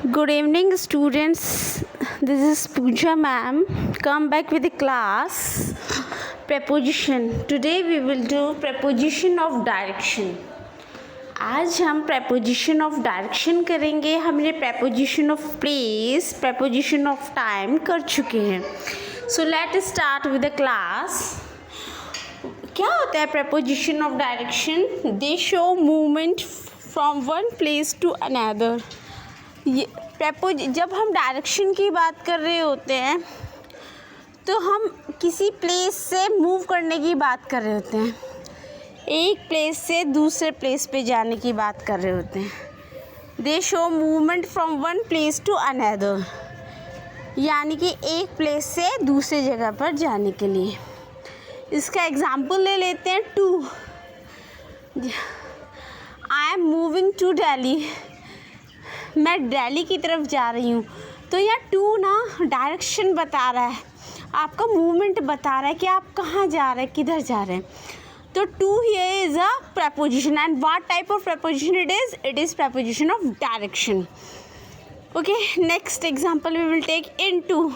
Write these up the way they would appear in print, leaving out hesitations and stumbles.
Good evening, students. This is Pooja ma'am. Come back with the class. Preposition. Today we will do preposition of direction. आज हम preposition of direction करेंगे. हमने preposition of place, preposition of time कर चुके हैं. So let's start with the class. क्या होता है preposition of direction? They show movement from one place to another. जब हम डायरेक्शन की बात कर रहे होते हैं तो हम किसी प्लेस से मूव करने की बात कर रहे होते हैं, एक प्लेस से दूसरे प्लेस पे जाने की बात कर रहे होते हैं. They show movement from one place to another, यानी कि एक प्लेस से दूसरे जगह पर जाने के लिए. इसका एग्जांपल ले लेते हैं. To, I am moving to Delhi. मैं दिल्ली की तरफ जा रही हूँ. तो यह टू ना डायरेक्शन बता रहा है, आपका मूवमेंट बता रहा है कि आप कहाँ जा रहे हैं, किधर जा रहे हैं. तो to here is a preposition. And what type of preposition it is preposition of direction. Okay, next example we will take into.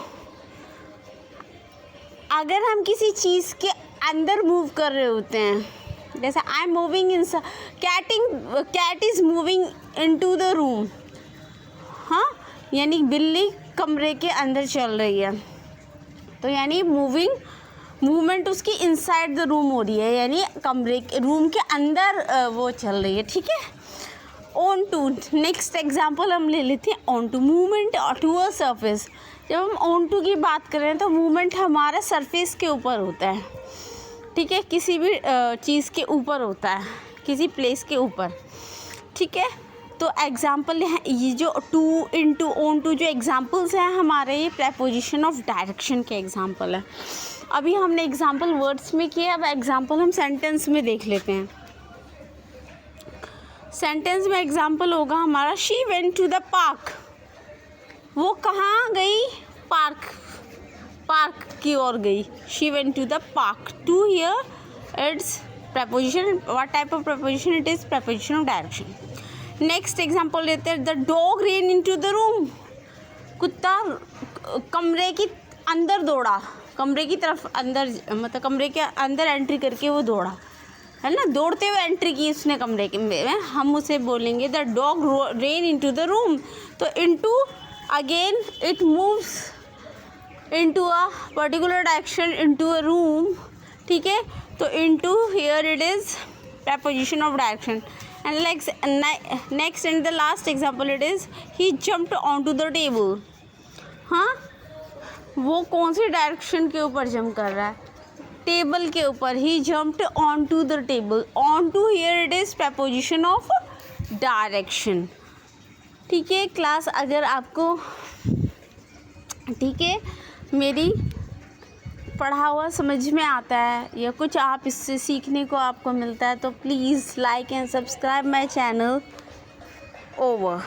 अगर हम किसी चीज़ के अंदर मूव कर रहे होते हैं, जैसे I am moving in, cat is moving into the room. हाँ, यानी बिल्ली कमरे के अंदर चल रही है, तो यानी मूवमेंट उसकी इनसाइड द रूम हो रही है, यानी कमरे के रूम के अंदर वो चल रही है. ठीक है. On to. नेक्स्ट एग्जांपल हम ले लेते हैं on to. Movement to a surface. जब हम ऑन टू की बात कर रहे हैं तो मूवमेंट हमारा सरफेस के ऊपर होता है. ठीक है, किसी भी चीज़ के ऊपर होता है, किसी प्लेस के ऊपर. ठीक है. तो एग्ज़ाम्पल है ये जो टू, इनटू, ऑन टू जो एग्ज़ाम्पल्स हैं हमारे, ये प्रेपोजिशन ऑफ डायरेक्शन के एग्ज़ाम्पल है. अभी हमने एग्ज़ाम्पल वर्ड्स में किया, अब एग्ज़ाम्पल हम सेंटेंस में देख लेते हैं. सेंटेंस में एग्ज़ाम्पल होगा हमारा she went to the park. वो कहाँ गई? पार्क की ओर गई. She went to the park. To here it's preposition. what type of preposition it is? preposition of direction. Next example लेते हैं. The dog ran into the room. कुत्ता कमरे की अंदर दौड़ा, कमरे की तरफ अंदर, मतलब कमरे के अंदर एंट्री करके वो दौड़ा, है ना, दौड़ते हुए एंट्री की उसने कमरे के में. हम उसे बोलेंगे the dog ran into the room. तो into again it moves into a particular direction into a room. ठीक है. तो into here it is preposition of direction. And next and the last example it is he jumped onto the table. हाँ, वो कौन सी direction के ऊपर jump कर रहा है? टेबल के ऊपर. he jumped onto the table. onto here it is preposition of direction. ठीक है क्लास, अगर आपको ठीक है मेरी पढ़ा हुआ समझ में आता है या कुछ आप इससे सीखने को आपको मिलता है, तो please like and subscribe my channel. Over.